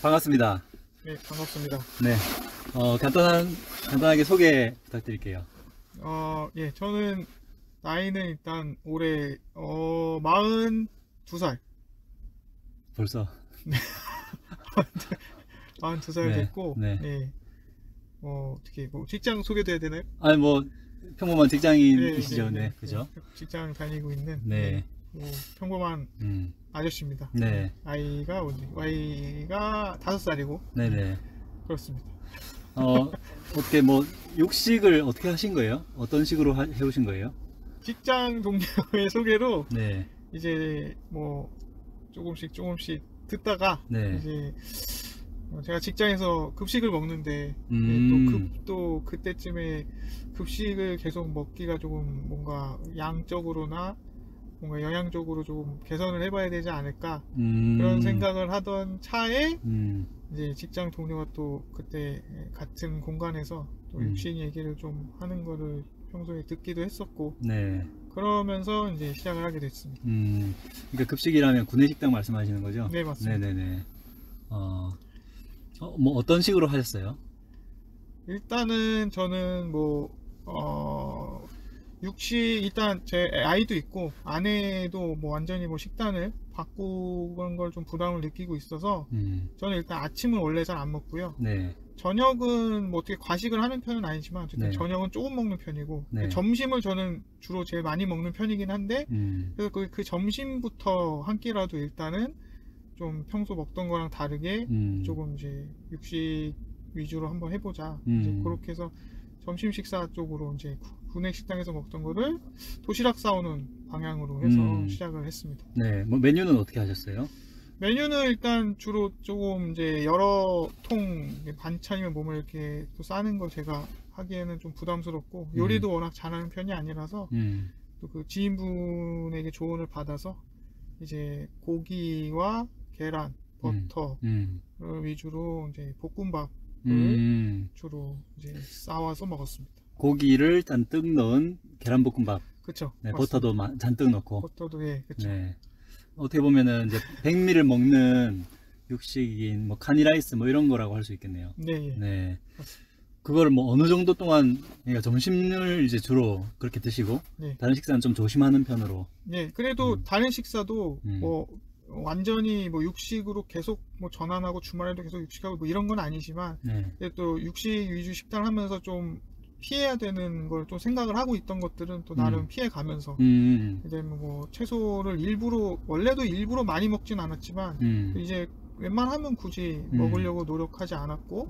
반갑습니다. 네, 반갑습니다. 네, 간단하게 소개 부탁드릴게요. 예, 저는 나이는 일단 올해 42살. 벌써. 42살 네, 됐고, 네. 네. 어떻게 직장 소개도 해야 되나요? 아니 뭐 평범한 직장인이시죠, 네, 그죠? 직장 다니고 있는 네. 평범한 아저씨입니다. 네. 아이가 5살이고, 네네. 그렇습니다. 어떻게 뭐 육식을 어떻게 하신 거예요? 어떤 식으로 해오신 거예요? 직장 동료의 소개로 네. 이제 조금씩 듣다가 네. 이제 제가 직장에서 급식을 먹는데 또 그때쯤에 급식을 계속 먹기가 조금 뭔가 양적으로나 뭔가 영양적으로 조금 개선을 해봐야 되지 않을까 그런 생각을 하던 차에 이제 직장 동료가 또 그때 같은 공간에서 또 육식 얘기를 좀 하는 거를 평소에 듣기도 했었고 네. 그러면서 이제 시작을 하게 됐습니다. 그러니까 급식이라면 구내식당 말씀하시는 거죠? 네, 맞습니다. 네네네. 뭐 어떤 식으로 하셨어요? 일단은 저는 육식 일단 제 아이도 있고 아내도 완전히 식단을 바꾸는 걸 좀 부담을 느끼고 있어서 저는 일단 아침은 원래 잘 안 먹고요. 네. 저녁은 어떻게 과식을 하는 편은 아니지만 어쨌든 네. 저녁은 조금 먹는 편이고 네. 점심을 저는 주로 제일 많이 먹는 편이긴 한데 그래서 그 점심부터 한 끼라도 일단은 좀 평소 먹던 거랑 다르게 조금 이제 육식 위주로 한번 해보자. 이제 그렇게 해서 점심 식사 쪽으로 이제 구내 식당에서 먹던 거를 도시락 싸오는 방향으로 해서 시작을 했습니다. 네, 뭐 메뉴는 어떻게 하셨어요? 메뉴는 일단 주로 조금 이제 여러 통 반찬이면 몸을 이렇게 또 싸는 거 제가 하기에는 좀 부담스럽고 요리도 워낙 잘하는 편이 아니라서 또 그 지인분에게 조언을 받아서 이제 고기와 계란, 버터 위주로 이제 볶음밥을 주로 이제 싸와서 먹었습니다. 고기를 잔뜩 넣은 계란볶음밥. 그쵸. 네, 맞습니다. 버터도 잔뜩 넣고. 버터도 그쵸. 네. 어떻게 보면은 이제 백미를 먹는 육식인 뭐 카니라이스 뭐 이런 거라고 할 수 있겠네요. 네. 네. 맞습니다. 그걸 뭐 어느 정도 동안 그러니까 점심을 이제 주로 그렇게 드시고 네. 다른 식사는 좀 조심하는 편으로. 네. 그래도 다른 식사도 완전히 육식으로 계속 전환하고 주말에도 계속 육식하고 이런 건 아니지만 네. 또 육식 위주 식단을 하면서 좀 피해야 되는 걸 또 생각을 하고 있던 것들은 또 나름 피해 가면서 이제 채소를 원래도 일부러 많이 먹진 않았지만 이제 웬만하면 굳이 먹으려고 노력하지 않았고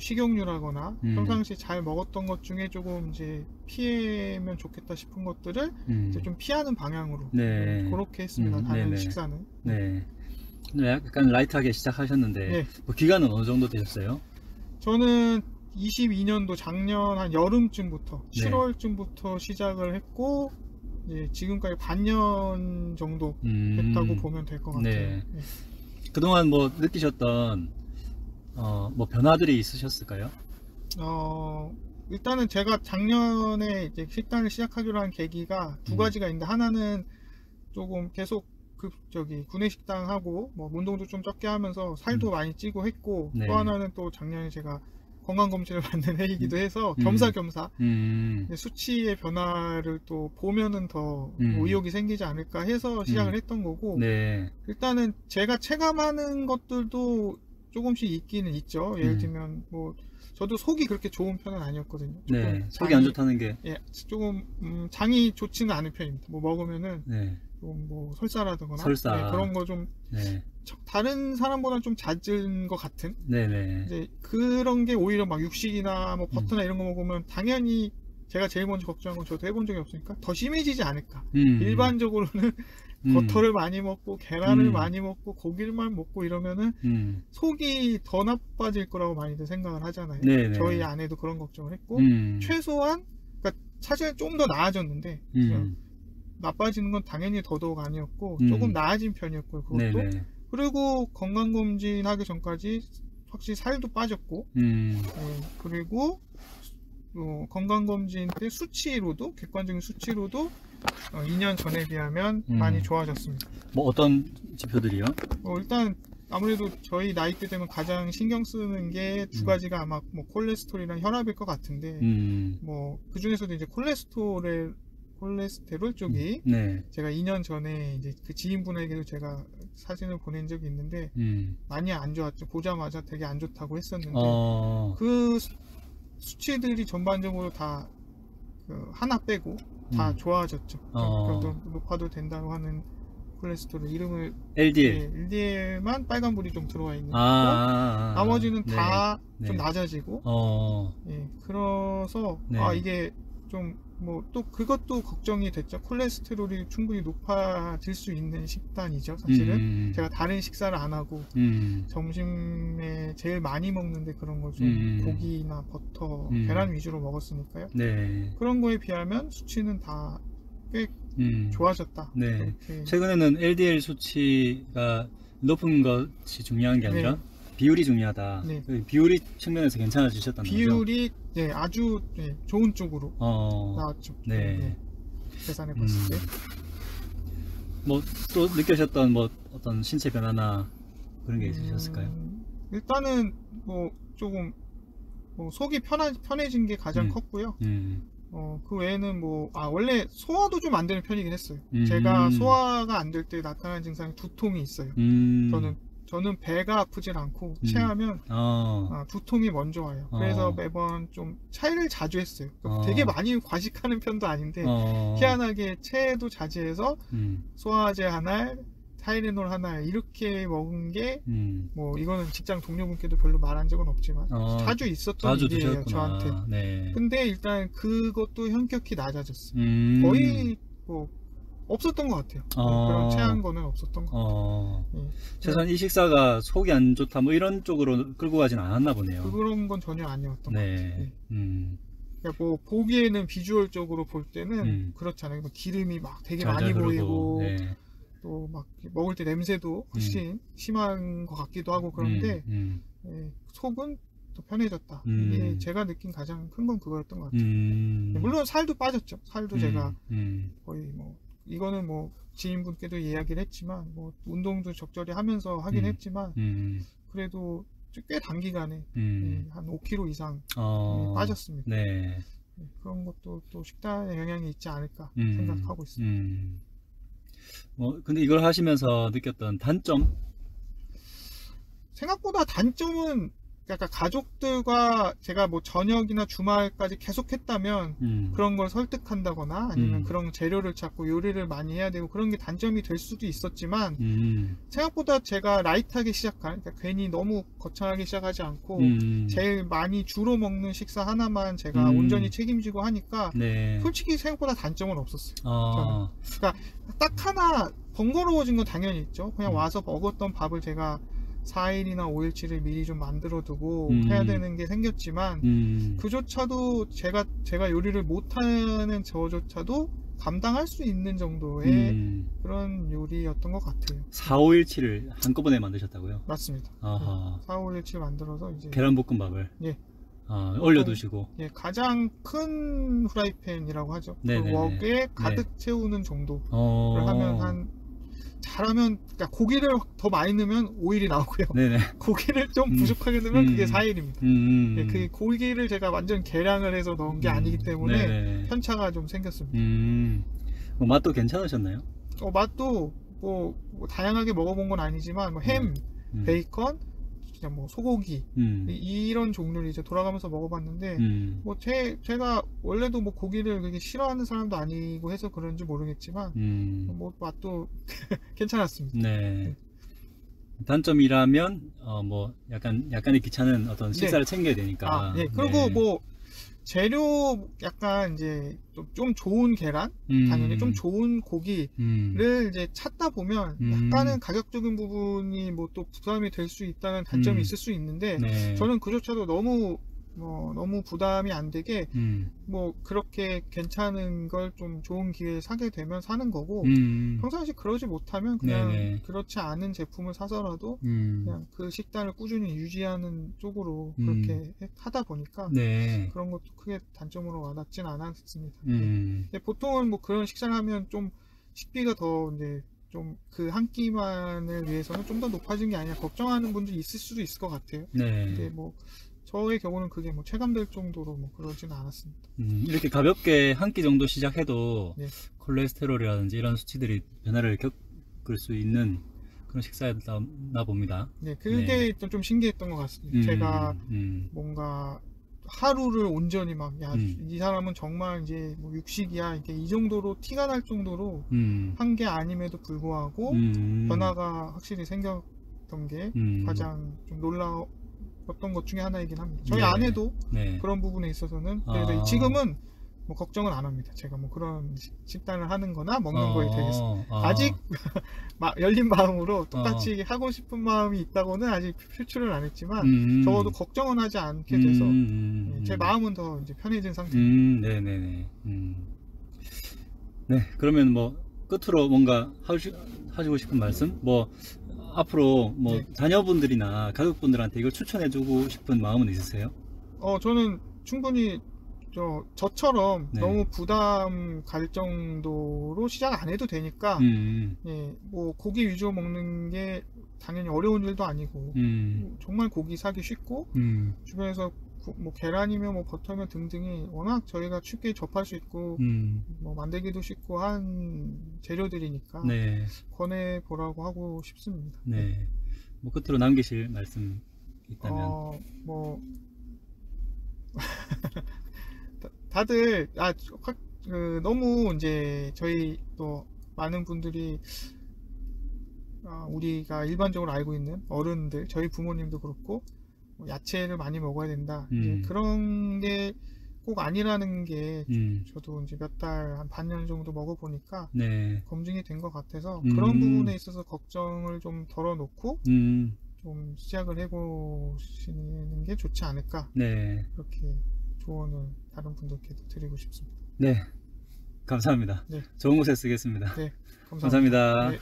식용유라거나 평상시 잘 먹었던 것 중에 조금 이제 피하면 좋겠다 싶은 것들을 이제 좀 피하는 방향으로 네. 그렇게 했습니다. 다른 네네. 식사는. 네. 약간 라이트하게 시작하셨는데 네. 뭐 기간은 어느 정도 되셨어요? 저는 22년도 작년 한 여름쯤부터 네. 7월쯤부터 시작을 했고 이제 지금까지 반년 정도 됐다고 보면 될 것 같아요. 네. 네. 그동안 뭐 느끼셨던 뭐 변화들이 있으셨을까요? 일단은 제가 작년에 이제 식단을 시작하기로 한 계기가 두 가지가 있는데 하나는 조금 계속 구내식당하고 운동도 좀 적게 하면서 살도 많이 찌고 했고 네. 또 하나는 또 작년에 제가 건강검진을 받는 해이기도 해서 겸사겸사 수치의 변화를 또 보면은 더 의욕이 생기지 않을까 해서 시작을 했던 거고 네. 일단은 제가 체감하는 것들도 조금씩 있기는 있죠. 예를 들면 저도 속이 그렇게 좋은 편은 아니었거든요. 네. 속이 안 좋다는 게 조금 장이 좋지는 않은 편입니다. 먹으면은 네. 좀 설사라든가 설사. 네, 그런 거 좀 네. 다른 사람보다 좀 잦은 것 같은 네네. 이제 그런 게 오히려 육식이나 버터나 이런 거 먹으면 당연히 제가 제일 먼저 걱정한 건 저도 해본 적이 없으니까 더 심해지지 않을까. 일반적으로는 버터를 많이 먹고 계란을 많이 먹고 고기를만 먹고 이러면은 속이 더 나빠질 거라고 많이들 생각을 하잖아요. 네네. 저희 아내도 그런 걱정을 했고 최소한 그러니까 사실 좀 더 나아졌는데 나빠지는 건 당연히 더더욱 아니었고 조금 나아진 편이었고요. 그것도 네네. 그리고 건강검진 하기 전까지 확실히 살도 빠졌고 그리고 건강검진 때 수치로도 객관적인 수치로도 2년 전에 비하면 많이 좋아졌습니다. 뭐 어떤 지표들이요? 일단 아무래도 저희 나이대 되면 가장 신경 쓰는 게 두 가지가 아마 뭐 콜레스테롤이랑 혈압일 것 같은데 뭐 그 중에서도 이제 콜레스테롤 쪽이 네. 제가 2년 전에 이제 그 지인분에게도 제가 사진을 보낸 적이 있는데 많이 안 좋았죠. 보자마자 되게 안 좋다고 했었는데 그 수치들이 전반적으로 다 그 하나 빼고 다 좋아졌죠. 그래도 높아도 된다고 하는 콜레스테롤 이름을 LDL. 네, LDL만 빨간불이 좀 들어와 있는 거고 나머지는 네. 다 좀 네. 낮아지고 예, 그래서 네. 이게 좀 뭐 또 그것도 걱정이 됐죠. 콜레스테롤이 충분히 높아질 수 있는 식단이죠. 사실은 제가 다른 식사를 안 하고 점심에 제일 많이 먹는데 그런 걸 좀 고기나 버터, 계란 위주로 먹었으니까요. 네. 그런 거에 비하면 수치는 다 꽤 좋아졌다. 네. 그렇게. 최근에는 LDL 수치가 높은 것이 중요한 게 아니라 네. 비율이 중요하다. 네. 그 비율이 측면에서 괜찮아지셨다는 거죠? 비율이 네, 아주 네, 좋은 쪽으로 나왔죠. 네. 계산해 봤을 때. 뭐 또 느끼셨던 뭐 어떤 신체 변화나 그런 게 있으셨을까요? 일단은 뭐 조금 뭐 속이 편해진 게 가장 컸고요. 그 외에는 뭐 원래 소화도 좀 안 되는 편이긴 했어요. 제가 소화가 안 될 때 나타나는 증상이 두통이 있어요. 저는 배가 아프질 않고 체하면 두통이 먼저 와요. 그래서 매번 좀 차이를 자주 했어요. 되게 많이 과식하는 편도 아닌데 희한하게 체도 자제해서 소화제 하나, 타이레놀 하나 이렇게 먹은 게 뭐 이거는 직장 동료분께도 별로 말한 적은 없지만 자주 있었던 일이에요, 저한테. 네. 근데 일단 그것도 현격히 낮아졌어요. 거의 뭐 없었던 것 같아요. 그런 체한 거는 없었던 것 같아요. 예. 최소한 이 식사가 속이 안 좋다 뭐 이런 쪽으로 끌고 가진 않았나 보네요. 그런 건 전혀 아니었던 것 같아요. 네. 그러니까 뭐 보기에는 비주얼적으로 볼 때는 그렇잖아요. 뭐 기름이 막 되게 많이 흐르고, 보이고 네. 또 막 먹을 때 냄새도 훨씬 심한 것 같기도 하고 그런데 예, 속은 또 편해졌다. 이게 제가 느낀 가장 큰 건 그거였던 것 같아요. 물론 살도 빠졌죠. 살도 제가 거의 뭐 이거는 뭐 지인분께도 이야기를 했지만 뭐 운동도 적절히 하면서 하긴 했지만 그래도 꽤 단기간에 한 5kg 이상 빠졌습니다. 네. 그런 것도 또 식단에 영향이 있지 않을까 생각하고 있습니다. 근데 이걸 하시면서 느꼈던 단점? 생각보다 단점은 약간 가족들과 제가 뭐 저녁이나 주말까지 계속 했다면 그런 걸 설득한다거나 아니면 그런 재료를 찾고 요리를 많이 해야 되고 그런 게 단점이 될 수도 있었지만 생각보다 제가 라이트하게 시작한, 그러니까 괜히 너무 거창하게 시작하지 않고 제일 많이 주로 먹는 식사 하나만 제가 온전히 책임지고 하니까 네. 솔직히 생각보다 단점은 없었어요. 저는. 그러니까 딱 하나 번거로워진 건 당연히 있죠. 그냥 와서 먹었던 밥을 제가 4일이나 5일치를 미리 좀 만들어 두고 해야 되는 게 생겼지만 그조차도 제가 요리를 못하는 저조차도 감당할 수 있는 정도의 그런 요리였던 것 같아요. 4, 5일치를 한꺼번에 만드셨다고요? 맞습니다. 아하. 4, 5일치 만들어서 이제 계란볶음밥을 예. 올려두시고 예, 가장 큰 후라이팬이라고 하죠. 그 네네네. 웍에 가득 채우는 정도를 하면 잘하면, 그러니까 고기를 더 많이 넣으면 5일이 나오고요. 네네. 고기를 좀 부족하게 넣으면 그게 4일입니다. 예, 그 고기를 제가 완전 계량을 해서 넣은 게 아니기 때문에 네네. 편차가 좀 생겼습니다. 맛도 괜찮으셨나요? 맛도 뭐 다양하게 먹어본 건 아니지만 뭐 햄, 베이컨, 그냥 뭐 소고기 이런 종류를 이제 돌아가면서 먹어봤는데 뭐 제가 원래도 뭐 고기를 그렇게 싫어하는 사람도 아니고 해서 그런지 모르겠지만 뭐 맛도 괜찮았습니다. 네. 단점이라면 뭐 약간의 귀찮은 어떤 식사를 챙겨야 되니까. 네. 그리고 뭐 재료 약간 이제 좀 좋은 계란, 당연히 좀 좋은 고기를 이제 찾다 보면 약간은 가격적인 부분이 뭐 또 부담이 될 수 있다는 단점이 있을 수 있는데 네. 저는 그조차도 너무 부담이 안 되게 뭐 그렇게 괜찮은 걸 좀 좋은 기회에 사게 되면 사는 거고 평상시 그러지 못하면 그냥 네네. 그렇지 않은 제품을 사서라도 그냥 그 식단을 꾸준히 유지하는 쪽으로 그렇게 하다 보니까 네. 그런 것도 크게 단점으로 와닿진 않았습니다. 근데 보통은 뭐 그런 식사를 하면 좀 식비가 더 이제 좀 그 한 끼만을 위해서는 좀 더 높아진 게 아니라 걱정하는 분들이 있을 수도 있을 것 같아요. 근데 네. 뭐 저의 경우는 그게 뭐 체감될 정도로 뭐 그러지는 않았습니다. 이렇게 가볍게 한 끼 정도 시작해도 네. 콜레스테롤이라든지 이런 수치들이 변화를 겪을 수 있는 그런 식사였나 봅니다. 네, 그게 좀 신기했던 것 같습니다. 제가 뭔가 하루를 온전히 막, 야, 이 사람은 정말 이제 뭐 육식이야. 이게 이 정도로 티가 날 정도로 한 게 아님에도 불구하고 변화가 확실히 생겼던 게 가장 좀 놀라웠던 것 중에 하나이긴 합니다. 저희 네. 아내도 네. 그런 부분에 있어서는 그래도 지금은 뭐 걱정은 안 합니다. 제가 뭐 그런 식단을 하는 거나 먹는 거에 대해서 아직 열린 마음으로 똑같이 하고 싶은 마음이 있다고는 아직 표출을 안 했지만 적어도 걱정은 하지 않게 돼서 제 마음은 더 이제 편해진 상태입니다. 네네네. 네, 그러면 뭐 끝으로 뭔가 하시고 싶은 말씀? 뭐 앞으로 뭐 네. 자녀분들이나 가족분들한테 이걸 추천해주고 싶은 마음은 있으세요? 저는 충분히 저처럼 네. 너무 부담 갈 정도로 시작 안 해도 되니까 예, 뭐 고기 위주로 먹는 게 당연히 어려운 일도 아니고 정말 고기 사기 쉽고 주변에서 뭐 계란이며 뭐 버터며 등등이 워낙 저희가 쉽게 접할 수 있고 뭐 만들기도 쉽고 한 재료들이니까 네. 권해 보라고 하고 싶습니다. 네. 뭐 끝으로 남기실 말씀 있다면? 뭐 다들 너무 이제 저희 또 많은 분들이 우리가 일반적으로 알고 있는 어른들, 저희 부모님도 그렇고 뭐 야채를 많이 먹어야 된다. 이제 그런 게 꼭 아니라는 게 저도 이제 몇 달, 한 반년 정도 먹어보니까 네. 검증이 된 것 같아서 그런 부분에 있어서 걱정을 좀 덜어놓고 좀 시작을 해보시는 게 좋지 않을까. 네. 그렇게 조언을 다른 분들께도 드리고 싶습니다. 네. 감사합니다. 네. 좋은 곳에 쓰겠습니다. 네, 감사합니다. 네.